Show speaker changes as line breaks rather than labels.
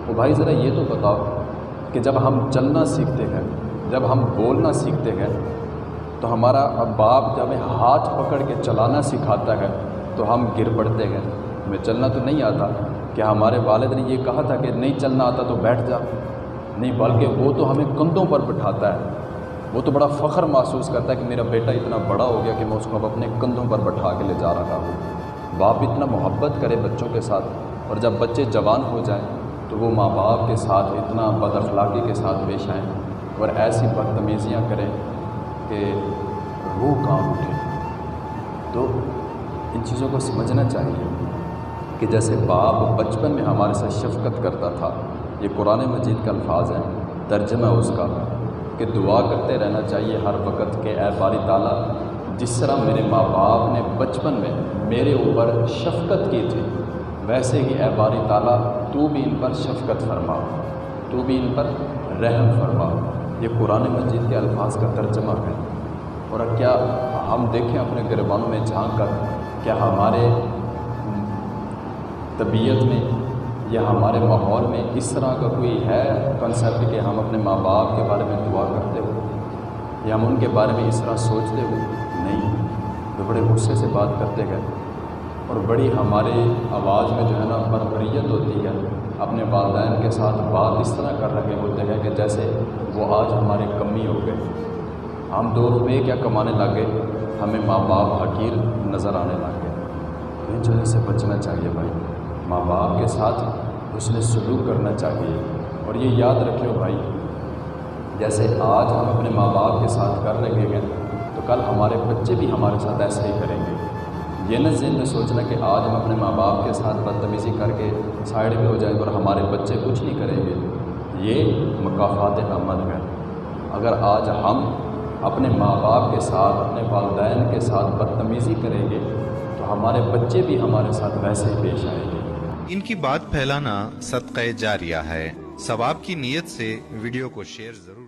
تو بھائی ذرا یہ تو بتاؤ کہ جب ہم چلنا سیکھتے ہیں، جب ہم بولنا سیکھتے ہیں، تو ہمارا باپ جب ہمیں ہاتھ پکڑ کے چلانا سکھاتا ہے تو ہم گر پڑتے ہیں، ہمیں چلنا تو نہیں آتا، کہ ہمارے والد نے یہ کہا تھا کہ نہیں چلنا آتا تو بیٹھ جا؟ نہیں، بلکہ وہ تو ہمیں کندھوں پر بٹھاتا ہے، وہ تو بڑا فخر محسوس کرتا ہے کہ میرا بیٹا اتنا بڑا ہو گیا کہ میں اس کو اب اپنے کندھوں پر بٹھا کے لے جا رہا ہوں۔ باپ اتنا محبت کرے بچوں کے ساتھ، اور جب بچے جوان ہو جائیں تو وہ ماں باپ کے ساتھ اتنا بد اخلاقی کے ساتھ پیش آئیں اور ایسی بدتمیزیاں کریں کہ روح کانپ اٹھے۔ تو ان چیزوں کو سمجھنا چاہیے کہ جیسے باپ بچپن میں ہمارے ساتھ شفقت کرتا تھا، یہ قرآن مجید کا الفاظ ہیں، ترجمہ اس کا کہ دعا کرتے رہنا چاہیے ہر وقت کہ اے باری تعالیٰ، جس طرح میرے ماں باپ نے بچپن میں میرے اوپر شفقت کی تھی، ویسے ہی اے باری تعالیٰ تو بھی ان پر شفقت فرما، تو بھی ان پر رحم فرما۔ یہ قرآن مجید کے الفاظ کا ترجمہ ہے۔ اور کیا ہم دیکھیں اپنے گریبانوں میں جھانک کر، کیا ہمارے طبیعت میں یا ہمارے ماحول میں اس طرح کا کوئی ہے کنسیپٹ کہ ہم اپنے ماں باپ کے بارے میں دعا کرتے ہو یا ہم ان کے بارے میں اس طرح سوچتے ہو؟ نہیں، تو بڑے غصے سے بات کرتے گئے اور بڑی ہمارے آواز میں جو ہے نا بربریت ہوتی ہے، اپنے والدین کے ساتھ بات اس طرح کر رہے ہوتے ہیں کہ جیسے وہ آج ہمارے کمی ہو گئے، ہم 2 روپے کیا کمانے لگے، ہمیں ماں باپ حقیر نظر آنے لگ گئے۔ تو ان چیزوں سے بچنا چاہیے بھائی، ماں باپ کے ساتھ حسن سلوک کرنا چاہیے۔ اور یہ یاد رکھیو بھائی، جیسے آج ہم اپنے ماں باپ کے ساتھ کر رہے ہیں تو کل ہمارے بچے بھی ہمارے ساتھ ایسے ہی کریں گے۔ یہ نہ ذہن میں سوچنا کہ آج ہم اپنے ماں باپ کے ساتھ بدتمیزی کر کے سائڈ پہ ہو جائیں اور ہمارے بچے کچھ نہیں کریں گے۔ یہ مکافات عمل ہے۔ اگر آج ہم اپنے ماں باپ کے ساتھ، اپنے والدین کے ساتھ بدتمیزی کریں گے تو ہمارے بچے بھی ہمارے ساتھ ویسے ہی پیش آئیں گے۔
ان کی بات پھیلانا صدقہ جاریہ ہے۔ ثواب کی نیت سے ویڈیو کو شیئر ضرور